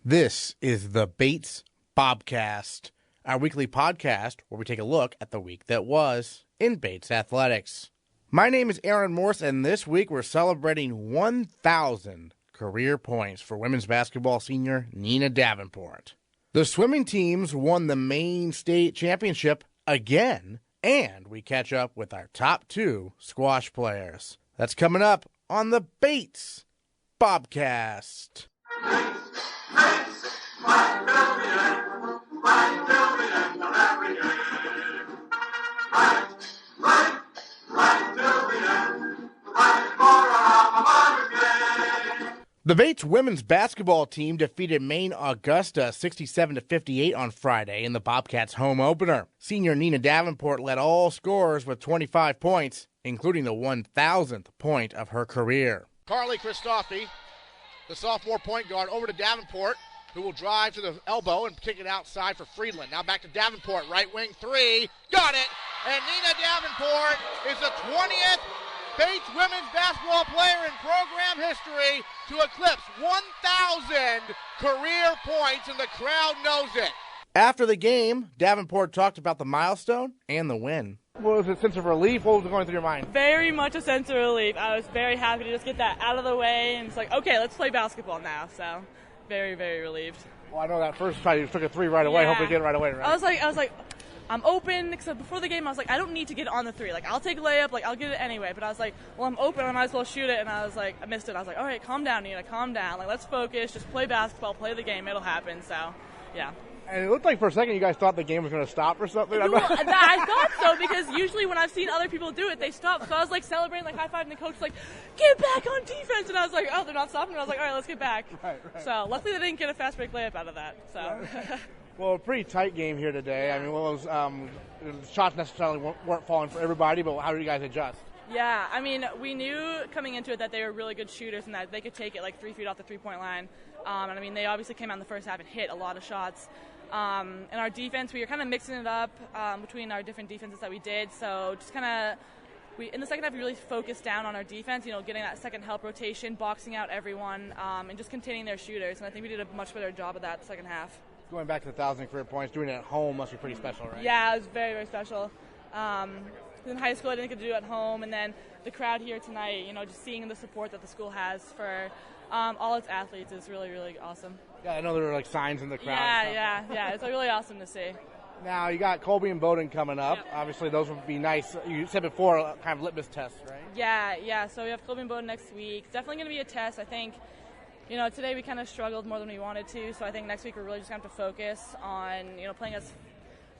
This is the Bates Bobcast, our weekly podcast where we take a look at the week that was in Bates athletics. My name is Aaron Morse, and this week we're celebrating 1,000 career points for women's basketball senior Nina Davenport. The swimming teams won the Maine state championship again, and we catch up with our top two squash players. That's coming up on the Bates Bobcast. The Bates women's basketball team defeated Maine Augusta 67-58 on Friday in the Bobcats' home opener. Senior Nina Davenport led all scorers with 25 points, including the 1,000th point of her career. Carly Christophe, the sophomore point guard, over to Davenport, who will drive to the elbow and kick it outside for Friedland. Now back to Davenport, right wing three, got it! And Nina Davenport is the 20th Bates women's basketball player in program history to eclipse 1,000 career points, and the crowd knows it. After the game, Davenport talked about the milestone and the win. What was a sense of relief? What was going through your mind? Very much a sense of relief. I was very happy to just get that out of the way, and it's like, okay, let's play basketball now. So, very, very relieved. Well, I know that first try you took a three right away. Yeah. Hopefully get it right away, right? I was like, I'm open, because before the game I was like, I don't need to get it on the three. Like, I'll take a layup, like, I'll get it anyway. But I was like, well, I'm open, I might as well shoot it. And I was like, I missed it. I was like, all right, calm down, Nina, calm down. Like, let's focus, just play basketball, play the game, it'll happen. So, yeah. And it looked like for a second you guys thought the game was going to stop or something. Well, I thought so, because usually when I've seen other people do it, they stop. So I was like celebrating, like high-fiving the coach, like, get back on defense. And I was like, oh, they're not stopping. And I was like, all right, let's get back. Right. So luckily they didn't get a fast break layup out of that. So. Well, a pretty tight game here today. I mean, the shots necessarily weren't falling for everybody, but how did you guys adjust? Yeah, I mean, we knew coming into it that they were really good shooters and that they could take it like 3 feet off the three-point line. And I mean, they obviously came out in the first half and hit a lot of shots. And our defense, we were kind of mixing it up between our different defenses that we did. So just kind of, in the second half, we really focused down on our defense, getting that second help rotation, boxing out everyone, and just containing their shooters. And I think we did a much better job of that the second half. Going back to the 1,000 career points, doing it at home must be pretty special, right? Yeah, it was very, very special. In high school, I didn't get to do it at home, and then the crowd here tonight, just seeing the support that the school has for all its athletes is really, really awesome. Yeah, I know there were like signs in the crowd. Yeah, it's really awesome to see. Now, you got Colby and Bowdoin coming up. Yep. Obviously, those would be nice. You said before, kind of litmus tests, right? Yeah, so we have Colby and Bowdoin next week. It's definitely going to be a test, I think. Today we kind of struggled more than we wanted to, so I think next week we're really just going to have to focus on, playing as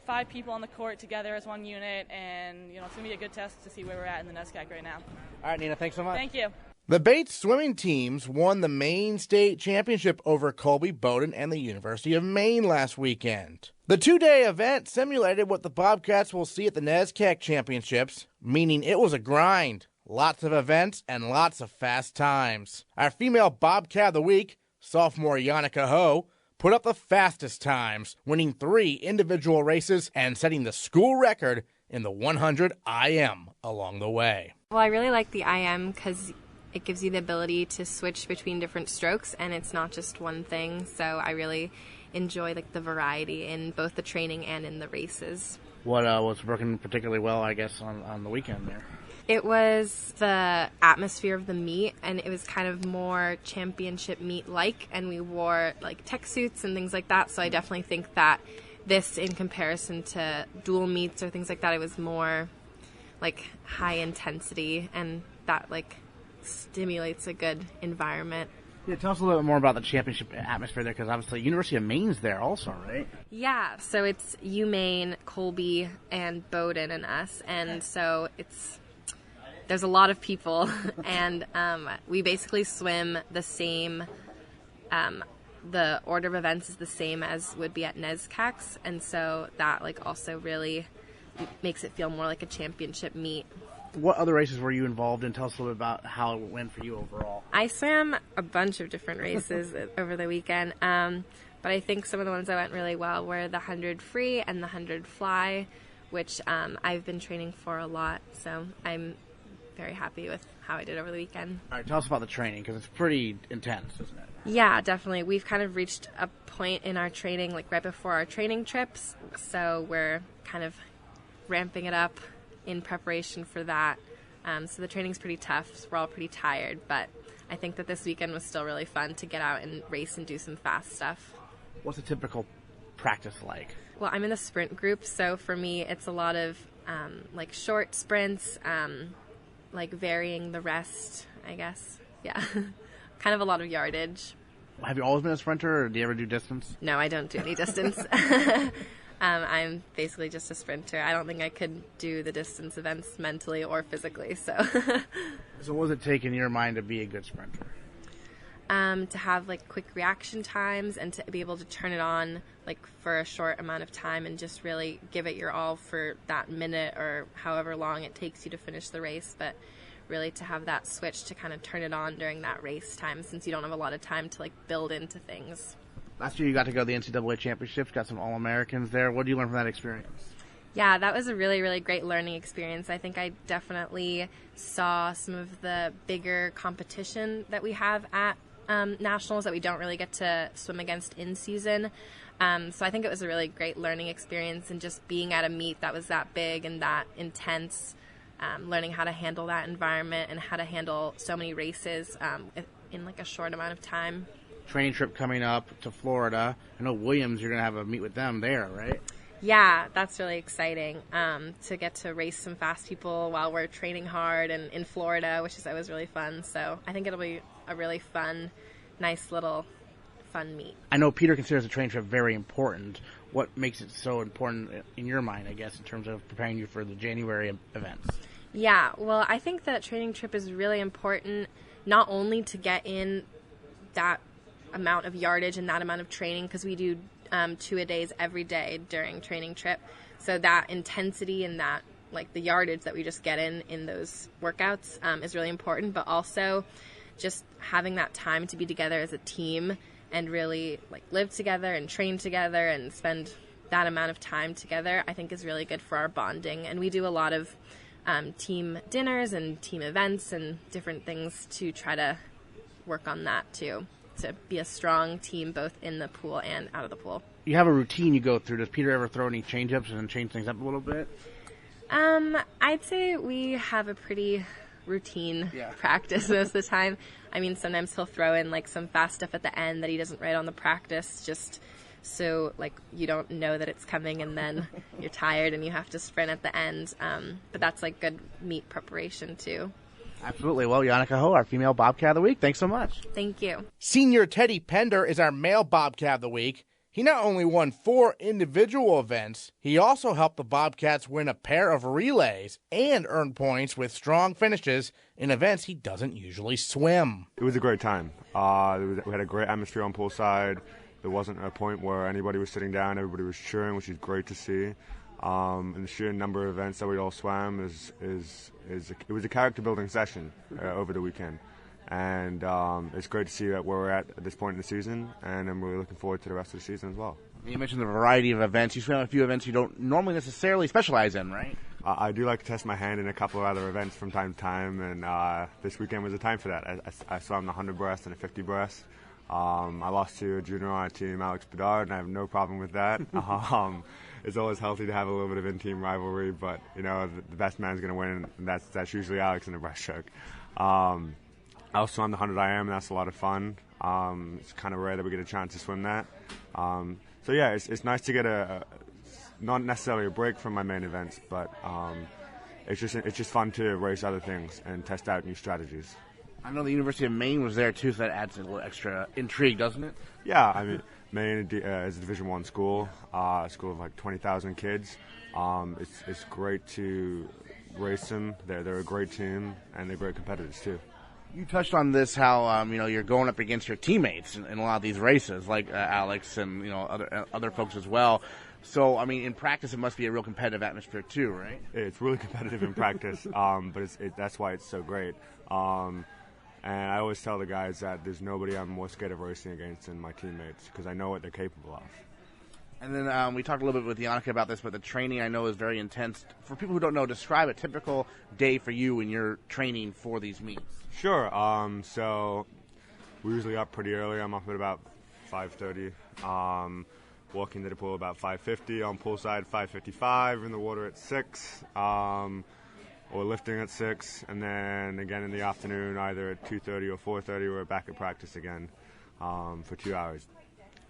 5 people on the court together as one unit, and, it's going to be a good test to see where we're at in the NESCAC right now. All right, Nina, thanks so much. Thank you. The Bates swimming teams won the Maine state championship over Colby, Bowdoin, and the University of Maine last weekend. The 2-day event simulated what the Bobcats will see at the NESCAC championships, meaning it was a grind. Lots of events and lots of fast times. Our female Bobcat of the week, sophomore Janika, put up the fastest times, winning 3 individual races and setting the school record in the 100 IM along the way. Well, I really like the IM because it gives you the ability to switch between different strokes, and it's not just one thing. So I really enjoy the variety in both the training and in the races. What was working particularly well, I guess, on the weekend there? It was the atmosphere of the meet, and it was kind of more championship meet-like, and we wore tech suits and things like that, so I definitely think that this, in comparison to dual meets or things like that, it was more high intensity, and that stimulates a good environment. Yeah, tell us a little bit more about the championship atmosphere there, because obviously University of Maine's there also, right? Yeah, so it's UMaine, Colby, and Bowdoin and us, and so there's a lot of people, and we basically swim the same, the order of events is the same as would be at NESCACs, and so that also really makes it feel more like a championship meet. What other races were you involved in? Tell us a little bit about how it went for you overall. I swam a bunch of different races over the weekend, but I think some of the ones that went really well were the 100 free and the 100 fly, which I've been training for a lot, so I'm very happy with how I did over the weekend. All right, tell us about the training, because it's pretty intense, isn't it? Yeah, definitely. We've kind of reached a point in our training, like right before our training trips, so we're kind of ramping it up in preparation for that. So the training's pretty tough, so we're all pretty tired, but I think that this weekend was still really fun to get out and race and do some fast stuff. What's a typical practice like? Well, I'm in the sprint group, so for me it's a lot of like short sprints, like varying the rest, I guess. Yeah, kind of a lot of yardage. Have you always been a sprinter, or do you ever do distance? No, I don't do any distance. I'm basically just a sprinter. I don't think I could do the distance events mentally or physically. So what does it take in your mind to be a good sprinter? To have like quick reaction times and to be able to turn it on like for a short amount of time and just really give it your all for that minute or however long it takes you to finish the race. But really to have that switch to kind of turn it on during that race time, since you don't have a lot of time to like build into things. Last year you got to go to the NCAA Championships, got some All-Americans there. What did you learn from that experience? Yeah, that was a really, really great learning experience. I think I definitely saw some of the bigger competition that we have at nationals that we don't really get to swim against in season. So I think it was a really great learning experience, and just being at a meet that was that big and that intense, learning how to handle that environment and how to handle so many races in like a short amount of time. Training trip coming up to Florida. I know Williams, you're going to have a meet with them there, right? Yeah, that's really exciting to get to race some fast people while we're training hard and in Florida, which is always really fun. So I think it'll be a really fun, nice little fun meet. I know Peter considers the training trip very important. What makes it so important in your mind, I guess, in terms of preparing you for the January events? Yeah, well, I think that training trip is really important, not only to get in that amount of yardage and that amount of training, because we do 2-a-days every day during training trip. So that intensity and that, like the yardage that we just get in those workouts is really important, but also just having that time to be together as a team and really like live together and train together and spend that amount of time together, I think is really good for our bonding. And we do a lot of team dinners and team events and different things to try to work on that too, to be a strong team both in the pool and out of the pool. You have a routine you go through. Does Peter ever throw any change-ups and change things up a little bit? I'd say we have a pretty routine practice most of the time. I mean, sometimes he'll throw in like some fast stuff at the end that he doesn't write on the practice, just so like you don't know that it's coming and then you're tired and you have to sprint at the end. But that's like good meet preparation too. Absolutely. Well, Janika Ho, our female Bobcat of the Week. Thanks so much. Thank you. Senior Teddy Pender is our male Bobcat of the Week. He not only won 4 individual events, he also helped the Bobcats win a pair of relays and earn points with strong finishes in events he doesn't usually swim. It was a great time. We had a great atmosphere on poolside. There wasn't a point where anybody was sitting down. Everybody was cheering, which is great to see. And the sheer number of events that we all swam it was a character building session over the weekend. And it's great to see that where we're at this point in the season, and I'm really looking forward to the rest of the season as well. You mentioned the variety of events. You swam a few events you don't normally necessarily specialize in, right? I do like to test my hand in a couple of other events from time to time, and this weekend was a time for that. I swam the 100 breast and a 50 breast. I lost to a junior on our team, Alex Bedard, and I have no problem with that. It's always healthy to have a little bit of in-team rivalry, but you know the best man's going to win, and that's usually Alex in the breaststroke. I also swam the 100 IM, and that's a lot of fun. It's kind of rare that we get a chance to swim that. So yeah, it's nice to get not necessarily a break from my main events, but it's just fun to race other things and test out new strategies. I know the University of Maine was there too, so that adds a little extra intrigue, doesn't it? Yeah, I mean, Maine is a Division I school, a school of like 20,000 kids. It's great to race them. They're a great team, and they're great competitors too. You touched on this, how you're going up against your teammates in a lot of these races, like Alex and other folks as well. So, I mean, in practice, it must be a real competitive atmosphere too, right? It's really competitive in practice, but that's why it's so great. And I always tell the guys that there's nobody I'm more scared of racing against than my teammates, because I know what they're capable of. And then we talked a little bit with Janika about this, but the training I know is very intense. For people who don't know, describe a typical day for you when you're training for these meets. Sure. So we're usually up pretty early. I'm up at about 5:30. Walking to the pool about 5:50. On poolside 5:55. In the water at 6. Or lifting at 6. And then again in the afternoon, either at 2:30 or 4:30, we're back at practice again for 2 hours.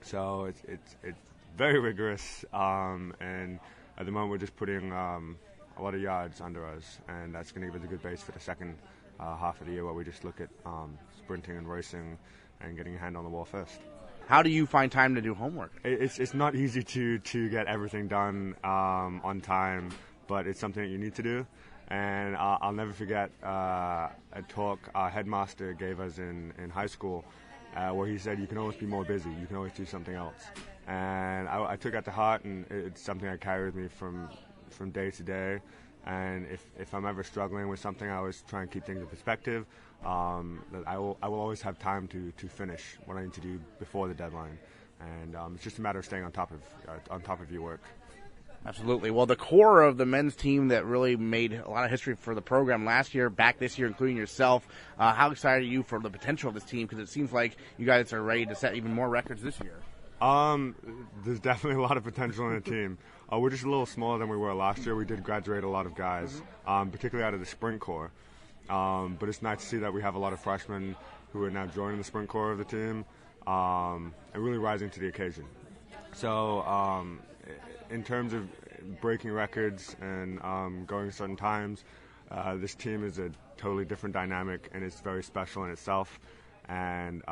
So it's very rigorous. And at the moment, we're just putting a lot of yards under us, and that's going to give us a good base for the second half of the year, where we just look at sprinting and racing and getting a hand on the wall first. How do you find time to do homework? It's not easy to get everything done on time, but it's something that you need to do. And I'll never forget a talk our headmaster gave us in high school, where he said, you can always be more busy, you can always do something else. And I took that to heart, and it's something I carry with me from day to day. And if I'm ever struggling with something, I always try and keep things in perspective. That I will always have time to finish what I need to do before the deadline. And it's just a matter of staying on top of your work. Absolutely. Well, the core of the men's team that really made a lot of history for the program last year, back this year, including yourself, how excited are you for the potential of this team? Because it seems like you guys are ready to set even more records this year. There's definitely a lot of potential in the team. We're just a little smaller than we were last year. We did graduate a lot of guys, particularly out of the sprint corps. But it's nice to see that we have a lot of freshmen who are now joining the sprint corps of the team and really rising to the occasion. So in terms of breaking records and going certain times, this team is a totally different dynamic, and it's very special in itself. And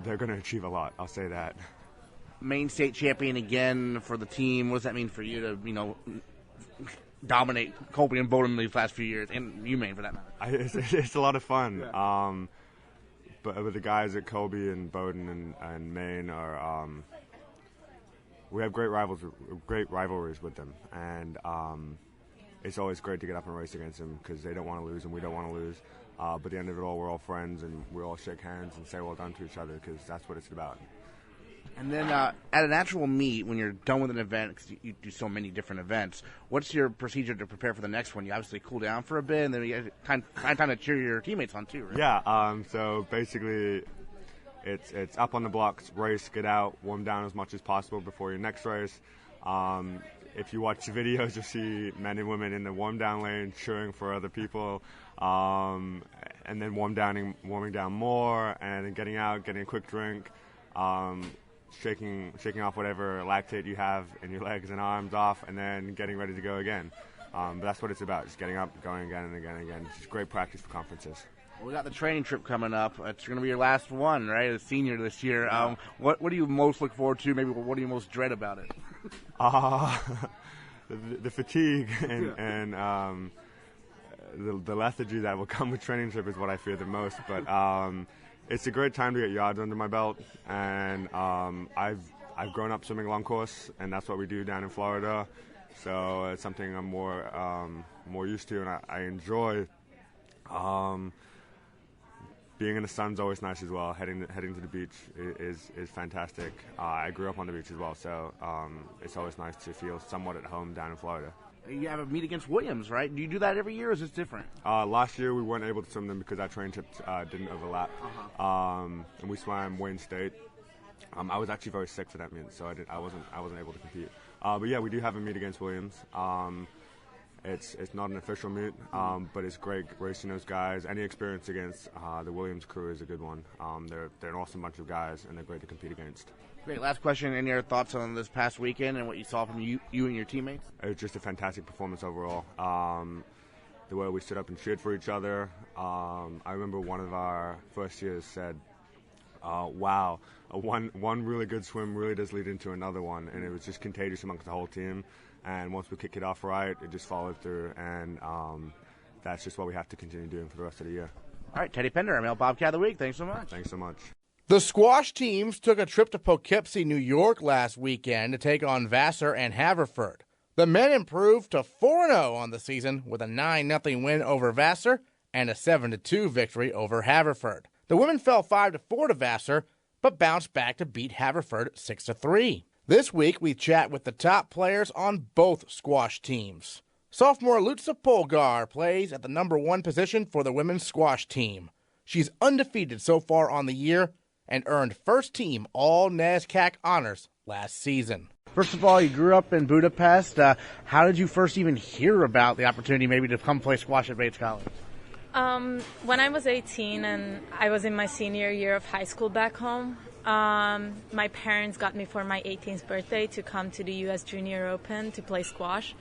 they're going to achieve a lot, I'll say that. Maine state champion again for the team. What does that mean for you to, dominate Colby and Bowdoin these last few years, and you, Maine, for that matter? It's a lot of fun. Yeah. But the guys at Colby and Bowdoin and Maine are, we have great rivalries with them, and it's always great to get up and race against them because they don't want to lose and we don't want to lose. But at the end of it all, we're all friends, and we all shake hands and say well done to each other because that's what it's about. And then at an actual meet, when you're done with an event, because you do so many different events, what's your procedure to prepare for the next one? You obviously cool down for a bit, and then you get time to cheer your teammates on too, right? Yeah, so basically it's up on the blocks, race, get out, warm down as much as possible before your next race. If you watch the videos, you'll see men and women in the warm-down lane cheering for other people, and then warming down more, and then getting out, getting a quick drink, shaking off whatever lactate you have in your legs and arms off, and then getting ready to go again. But that's what it's about, just getting up, going again and again and again. It's just great practice for conferences. Well, we got the training trip coming up. It's going to be your last one, right, as senior this year. What do you most look forward to? Maybe what do you most dread about it? The fatigue and the lethargy that will come with training trip is what I fear the most. But it's a great time to get yards under my belt, and I've grown up swimming long course, and that's what we do down in Florida. So it's something I'm more used to, and I enjoy. Being in the sun's always nice as well. Heading to the beach is fantastic. I grew up on the beach as well, so it's always nice to feel somewhat at home down in Florida. You have a meet against Williams, right? Do you do that every year, or is this different? Last year we weren't able to swim them because our training trips didn't overlap, and we swam Wayne State. I was actually very sick for that meet, so I wasn't able to compete. But yeah, we do have a meet against Williams. It's not an official meet, but it's great racing those guys. Any experience against the Williams crew is a good one. They're an awesome bunch of guys, and they're great to compete against. Great. Last question, any other thoughts on this past weekend and what you saw from you and your teammates? It was just a fantastic performance overall. The way we stood up and cheered for each other. I remember one of our first years said, wow, one really good swim really does lead into another one, and it was just contagious amongst the whole team. And once we kick it off right, it just followed through, and that's just what we have to continue doing for the rest of the year. All right, Teddy Pender, ML Bobcat of the Week. Thanks so much. Thanks so much. The squash teams took a trip to Poughkeepsie, New York last weekend to take on Vassar and Haverford. The men improved to 4-0 on the season with a 9-0 win over Vassar and a 7-2 victory over Haverford. The women fell 5-4 to Vassar, but bounced back to beat Haverford 6-3. This week, we chat with the top players on both squash teams. Sophomore Luca Polgar plays at the number 1 position for the women's squash team. She's undefeated so far on the year and earned first team All-NESCAC honors last season. First of all, you grew up in Budapest. How did you first even hear about the opportunity maybe to come play squash at Bates College? When I was 18 and I was in my senior year of high school back home, my parents got me for my 18th birthday to come to the U.S. Junior Open to play squash.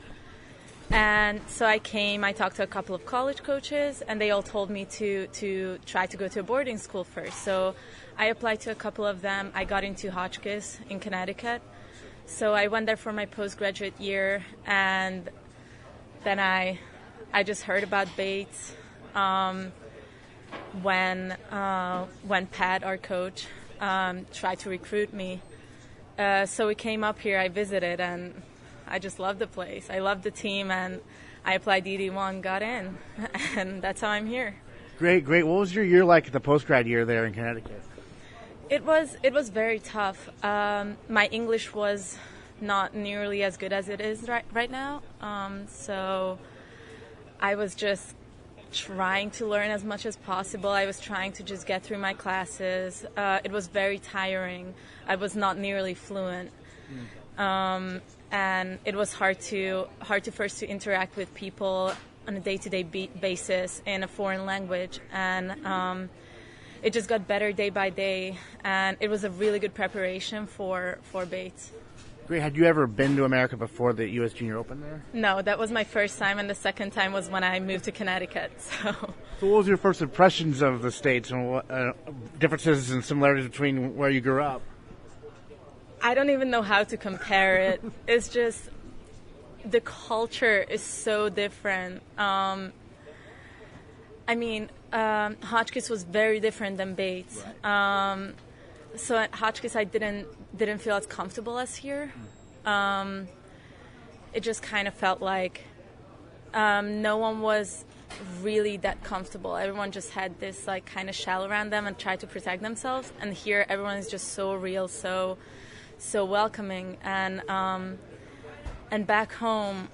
And so I came, I talked to a couple of college coaches, and they all told me to try to go to a boarding school first. So I applied to a couple of them. I got into Hotchkiss in Connecticut. So I went there for my postgraduate year, and then I just heard about Bates when Pat, our coach, tried to recruit me. So we came up here, I visited, and I just loved the place. I loved the team, and I applied DD1, got in, and that's how I'm here. Great. What was your year like, the post-grad year there in Connecticut? It was very tough. My English was not nearly as good as it is right now, so I was just trying to learn as much as possible. I was trying to just get through my classes. It was very tiring. I was not nearly fluent. And it was hard to first to interact with people on a day-to-day basis in a foreign language, and it just got better day by day, and it was a really good preparation for Bates. Great. Had you ever been to America before the U.S. Junior Open there? No, that was my first time, and the second time was when I moved to Connecticut. So what was your first impressions of the States, and what differences and similarities between where you grew up? I don't even know how to compare it. It's just the culture is so different. Hotchkiss was very different than Bates. Right. So at Hotchkiss, I didn't feel as comfortable as here. It just kind of felt like no one was really that comfortable. Everyone just had this like kind of shell around them and tried to protect themselves. And here, everyone is just so real, so welcoming, and back home,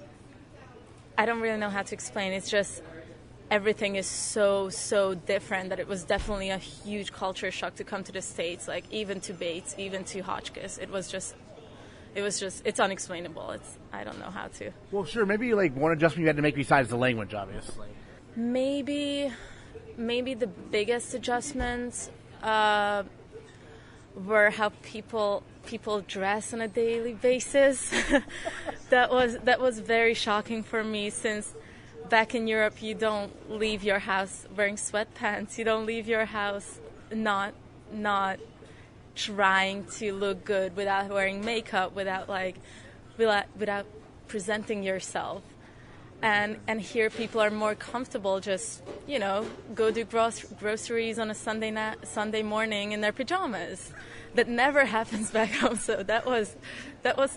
I don't really know how to explain. It's just everything is so different that it was definitely a huge culture shock to come to the States, like even to Bates, even to Hotchkiss. It's unexplainable. I don't know how to. Well, sure. Maybe like one adjustment you had to make besides the language, obviously. Maybe the biggest adjustments were how people dress on a daily basis. that was very shocking for me, since back in Europe you don't leave your house wearing sweatpants. You don't leave your house not trying to look good, without wearing makeup, without presenting yourself. And here people are more comfortable, just go do groceries on a Sunday morning in their pajamas. That never happens back home. So that was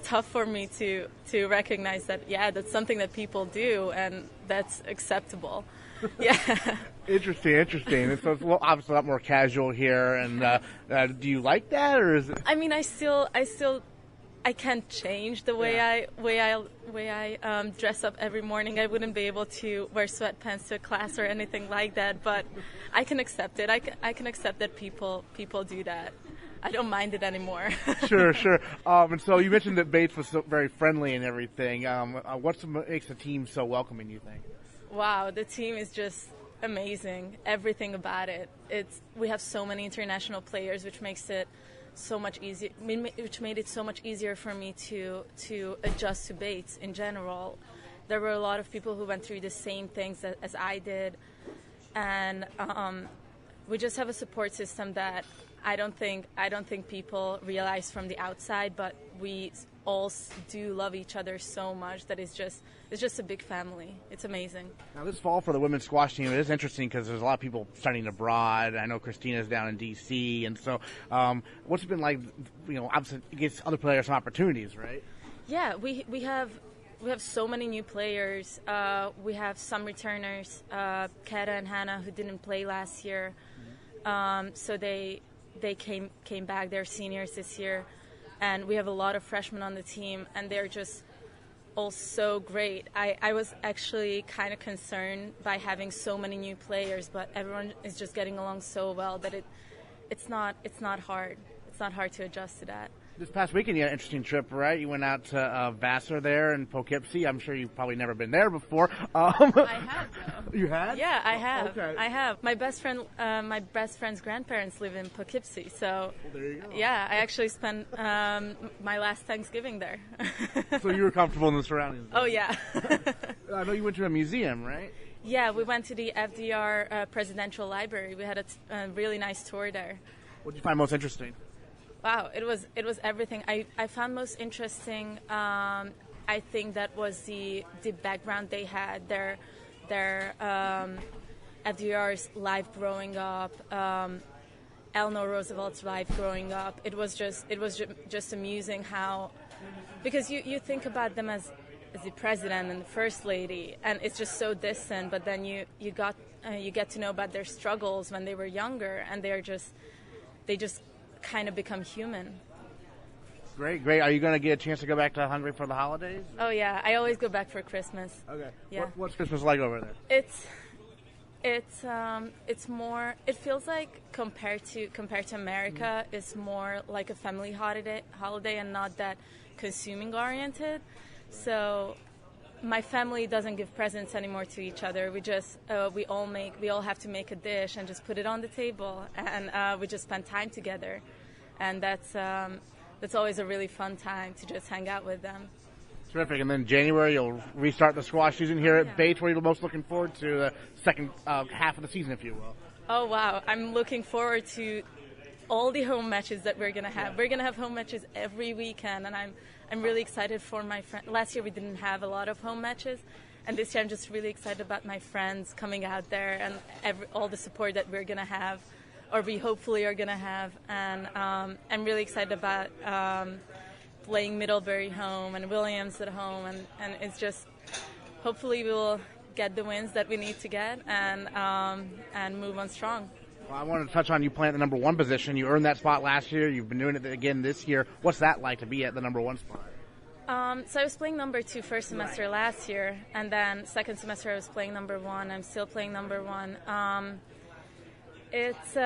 tough for me to recognize that. Yeah, that's something that people do, and that's acceptable. Yeah. Interesting. So it's obviously a lot more casual here. And do you like that, or is it? I mean, I can't change the way I dress up every morning. I wouldn't be able to wear sweatpants to a class or anything like that. But I can accept it. I can accept that people do that. I don't mind it anymore. Sure. And so you mentioned that Bates was so very friendly and everything. What makes the team so welcoming, you think? Wow, the team is just amazing. Everything about it. We have so many international players, which makes it so much easier. Which made it so much easier for me to adjust to Bates in general. There were a lot of people who went through the same things as I did, and we just have a support system that I don't think people realize from the outside, but we all do love each other so much that it's just a big family. It's amazing. Now this fall for the women's squash team, it is interesting because there's a lot of people studying abroad. I know Christina's down in D.C., and so what's it been like? Obviously it gives other players some opportunities, right? Yeah, we have so many new players. We have some returners, Kata and Hannah, who didn't play last year. So they came back. They're seniors this year, and we have a lot of freshmen on the team, and they're just all so great. I was actually kind of concerned by having so many new players, but everyone is just getting along so well that it's not hard. It's not hard to adjust to that. This past weekend, you had an interesting trip, right? You went out to Vassar there in Poughkeepsie. I'm sure you've probably never been there before. I have, though. You had? Yeah, I have. Okay. I have. My best friend's grandparents live in Poughkeepsie, so there you go. Yeah, I actually spent my last Thanksgiving there. So you were comfortable in the surroundings? Oh, yeah. I know you went to a museum, right? Yeah, we went to the FDR Presidential Library. We had a really nice tour there. What did you find most interesting? Wow, it was everything. I found most interesting. I think that was the background they had. Their FDR's life growing up, Eleanor Roosevelt's life growing up. It was just amusing how, because you think about them as the president and the first lady, and it's just so distant. But then you get to know about their struggles when they were younger, and they just kind of become human. Great. Are you going to get a chance to go back to Hungary for the holidays? Oh yeah, I always go back for Christmas. Okay. Yeah. What's Christmas like over there? It's more. It feels like compared to America, it's more like a family holiday and not that consuming oriented. So my family doesn't give presents anymore to each other. We just we all have to make a dish and just put it on the table, and we just spend time together, and that's always a really fun time to just hang out with them. Terrific. And then January you'll restart the squash season here at Bates. What are you most looking forward to the second half of the season, if you will? Oh wow, I'm looking forward to all the home matches that we're gonna have. We're gonna have home matches every weekend, and I'm really excited for my friends. Last year we didn't have a lot of home matches, and this year I'm just really excited about my friends coming out there and all the support that we're going to have, or we hopefully are going to have. And I'm really excited about playing Middlebury home and Williams at home, and it's just hopefully we'll get the wins that we need to get and move on strong. Well, I wanted to touch on you playing at the number one position. You earned that spot last year. You've been doing it again this year. What's that like to be at the number one spot? So I was playing number two first semester last year, and then second semester I was playing number one. I'm still playing number one. It's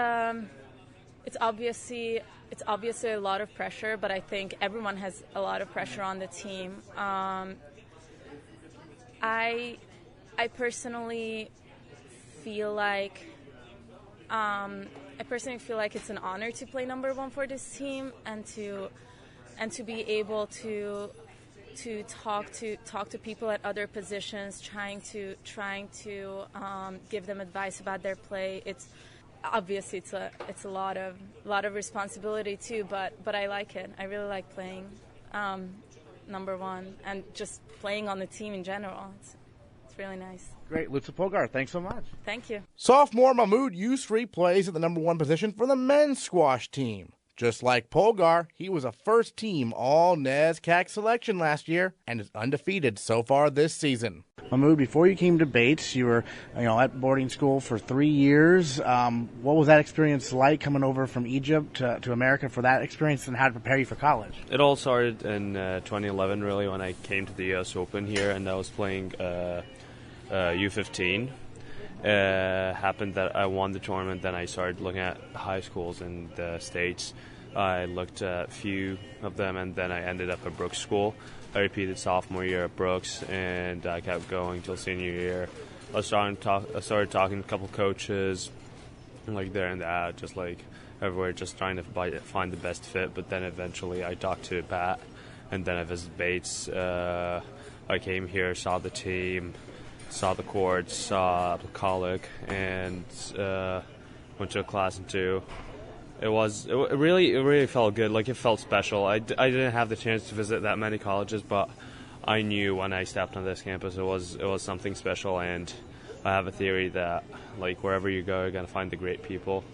obviously a lot of pressure, but I think everyone has a lot of pressure on the team. I personally feel like it's an honor to play number one for this team, and to be able to talk to people at other positions, trying to give them advice about their play. It's obviously it's a lot of responsibility too, but I like it. I really like playing number one and just playing on the team in general. It's really nice. Great. Luca Polgar, thanks so much. Thank you. Sophomore Mahmoud Yousry plays at the number one position for the men's squash team. Just like Polgar, he was a first-team All-NESCAC selection last year and is undefeated so far this season. Mahmoud, before you came to Bates, you were at boarding school for 3 years. What was that experience like coming over from Egypt to America for that experience, and how to prepare you for college? It all started in 2011, really, when I came to the U.S. Open here, and I was playing U15. Happened that I won the tournament, then I started looking at high schools in the States. I looked at a few of them, and then I ended up at Brooks School. I repeated sophomore year at Brooks, and I kept going till senior year. I started talking to a couple coaches, like there and that, just like everywhere, just trying to find the best fit. But then eventually I talked to Pat, and then I visited Bates. I came here, saw the team, saw the courts, saw the colleague, and went to a class in two. It really felt good. Like, it felt special. I didn't have the chance to visit that many colleges, but I knew when I stepped on this campus it was something special. And I have a theory that, like, wherever you go, you're gonna find the great people.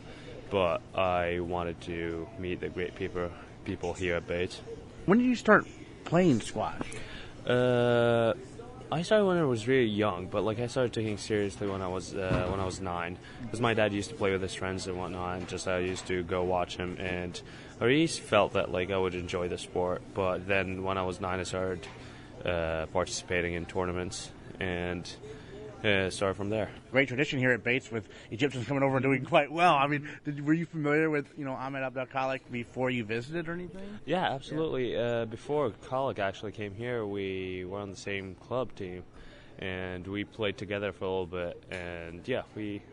But I wanted to meet the great people here at Bates. When did you start playing squash? I started when I was really young, but like I started taking it seriously when I was 9, because my dad used to play with his friends and whatnot, and just I used to go watch him, and I really felt that like I would enjoy the sport. But then when I was 9, I started participating in tournaments and started from there. Great tradition here at Bates with Egyptians coming over and doing quite well. I mean, were you familiar with Ahmed Abdel-Khalik before you visited or anything? Yeah, absolutely. Before Khalik actually came here, we were on the same club team, and we played together for a little bit. And yeah,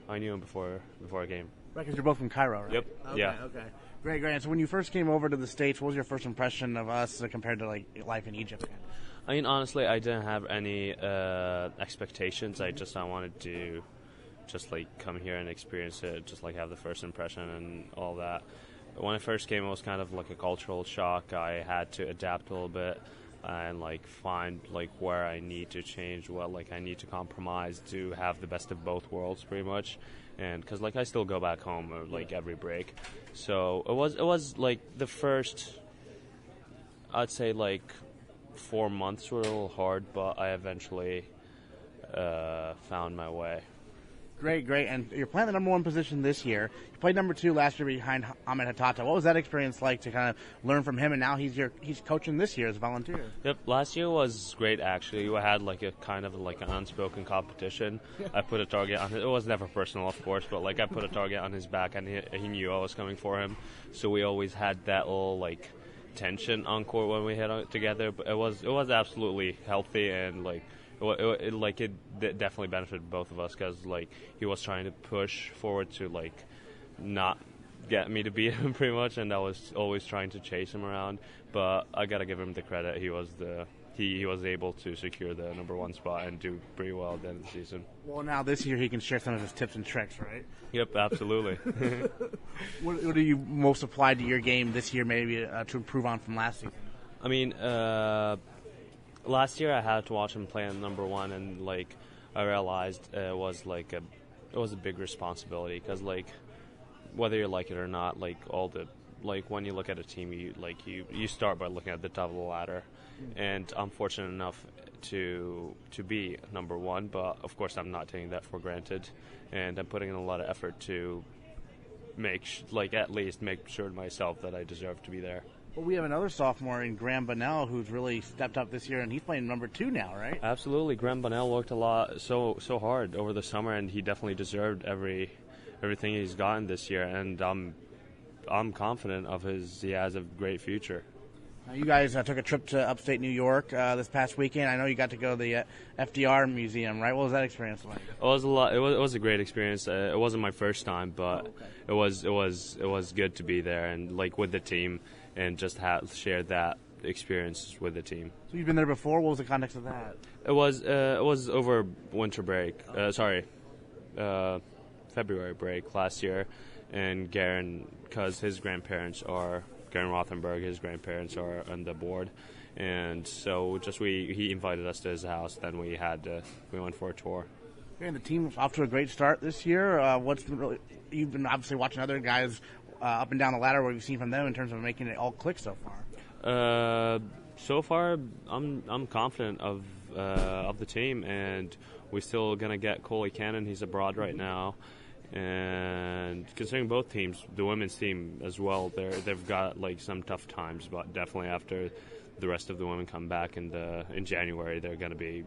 I knew him before I came. Right, because you're both from Cairo, right? Yep. Okay, yeah. Okay. Great. And so when you first came over to the States, what was your first impression of us compared to like life in Egypt? I mean, honestly, I didn't have any expectations. I wanted to just like come here and experience it, just like have the first impression and all that. When I first came, it was kind of like a cultural shock. I had to adapt a little bit and like find like where I need to change, what like I need to compromise to have the best of both worlds, pretty much. And because like I still go back home like every break, so it was like the first, I'd say like 4 months were a little hard, but I eventually found my way. Great. And you're playing the number 1 position this year. You played number 2 last year behind Ahmed Hatata. What was that experience like to kind of learn from him? And now he's coaching this year as a volunteer. Yep, last year was great actually. We had like a kind of like an unspoken competition. I put a target on his, it was never personal of course, but like I put a target on his back and he knew I was coming for him. So we always had that little like tension on court when we hit together. But it was absolutely healthy, and like it definitely benefited both of us, because like he was trying to push forward to like not get me to beat him pretty much, and I was always trying to chase him around. But I gotta give him the credit. He was able to secure the number 1 spot and do pretty well at the end of the season. Well, now this year he can share some of his tips and tricks, right? Yep, absolutely. What do you most applied to your game this year, maybe to improve on from last season? I mean, last year I had to watch him play on number 1, and like I realized it was a big responsibility, because like whether you like it or not, like when you look at a team, you start by looking at the top of the ladder, and I'm fortunate enough to be number 1, but of course I'm not taking that for granted, and I'm putting in a lot of effort to at least make sure to myself that I deserve to be there. Well, we have another sophomore in Graham Bunnell who's really stepped up this year, and he's playing number 2 now, right? Absolutely. Graham Bunnell worked a lot, so hard over the summer, and he definitely deserved everything he's gotten this year, and I'm confident he has a great future. Now, you guys took a trip to upstate New York this past weekend. I know you got to go to the FDR Museum, right? What was that experience like? It was a lot. It was a great experience. It wasn't my first time, but it was good to be there and like with the team, and just share that experience with the team. So you've been there before. What was the context of that? It was over winter break. February break last year, and Garen, because his grandparents are Garen Rothenberg, his grandparents are on the board, and so he invited us to his house. Then we went for a tour. And the team's off to a great start this year. You've been obviously watching other guys up and down the ladder. What have you seen from them in terms of making it all click so far? So far, I'm confident of the team, and we're still gonna get Coley Cannon. He's abroad right now, and considering both teams, the women's team as well, they've got like some tough times, but definitely after the rest of the women come back in January, they're gonna be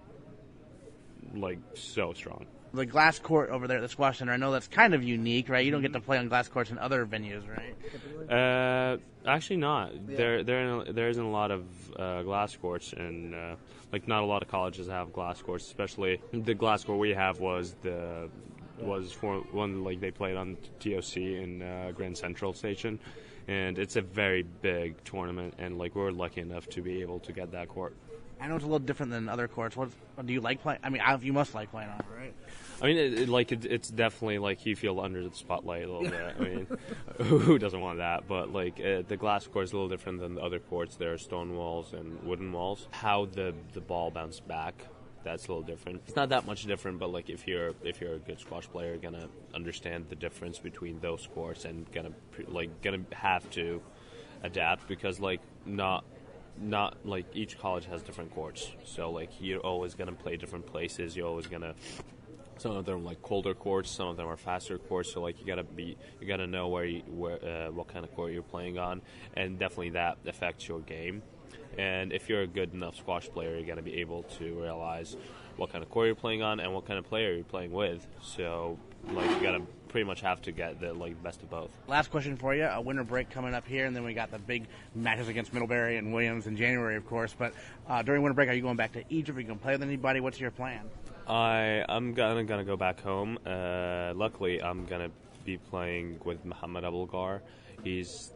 like so strong. The glass court over there at the Squash Center, I know that's kind of unique, right? You don't get to play on glass courts in other venues, right? Actually not. Yeah. There isn't a lot of glass courts, and like not a lot of colleges have glass courts. Especially the glass court we have was for one, like they played on TOC in Grand Central Station, and it's a very big tournament, and like we're lucky enough to be able to get that court. I know it's a little different than other courts. What do you like playing? I mean, you must like playing on it, right? I mean, it's definitely like you feel under the spotlight a little bit. I mean, who doesn't want that? But like the glass court is a little different than the other courts. There are stone walls and wooden walls. How the ball bounced back, that's a little different. It's not that much different, but like if you're a good squash player, you're gonna understand the difference between those courts and gonna have to adapt, because like not not like each college has different courts, so like you're always gonna play different places. You're always gonna some of them are like colder courts, some of them are faster courts. So like you gotta know what kind of court you're playing on, and definitely that affects your game. And if you're a good enough squash player, you're gonna be able to realize what kind of court you're playing on and what kind of player you're playing with. So like you gotta pretty much have to get the best of both. Last question for you. A winter break coming up here, and then we got the big matches against Middlebury and Williams in January, of course. But during winter break, are you going back to Egypt? Are you going to play with anybody? What's your plan? I'm gonna go back home. Luckily, I'm gonna be playing with Muhammad Polgar. He's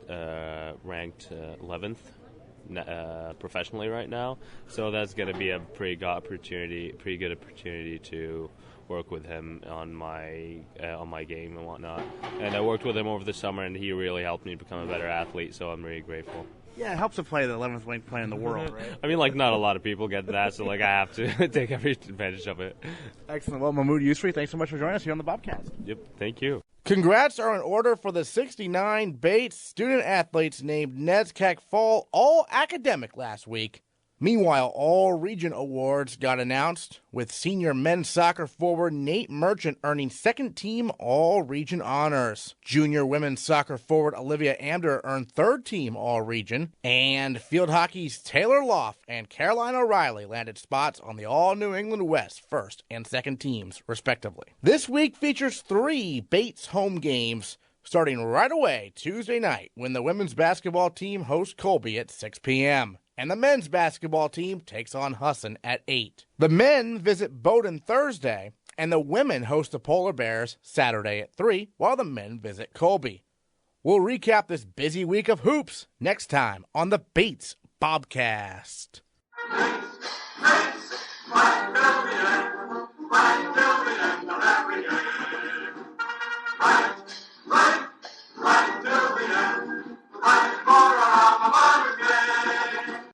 ranked 11th professionally right now, so that's gonna be a pretty good opportunity to work with him on my game and whatnot. And I worked with him over the summer, and he really helped me become a better athlete. So I'm really grateful. Yeah, it helps to play the 11th ranked player in the world, right? I mean, like, not a lot of people get that, so, like, I have to take every advantage of it. Excellent. Well, Mahmoud, Yousry, thanks so much for joining us here on the Bobcast. Yep, thank you. Congrats are in order for the 69 Bates student-athletes named NESCAC Fall All-Academic last week. Meanwhile, all-region awards got announced, with senior men's soccer forward Nate Merchant earning second-team all-region honors. Junior women's soccer forward Olivia Amder earned third-team all-region, and field hockey's Taylor Loft and Caroline O'Reilly landed spots on the All-New England West first and second teams, respectively. This week features 3 Bates home games, starting right away Tuesday night when the women's basketball team hosts Colby at 6 p.m. and the men's basketball team takes on Husson at 8. The men visit Bowdoin Thursday, and the women host the Polar Bears Saturday at 3, while the men visit Colby. We'll recap this busy week of hoops next time on the Bates Bobcast.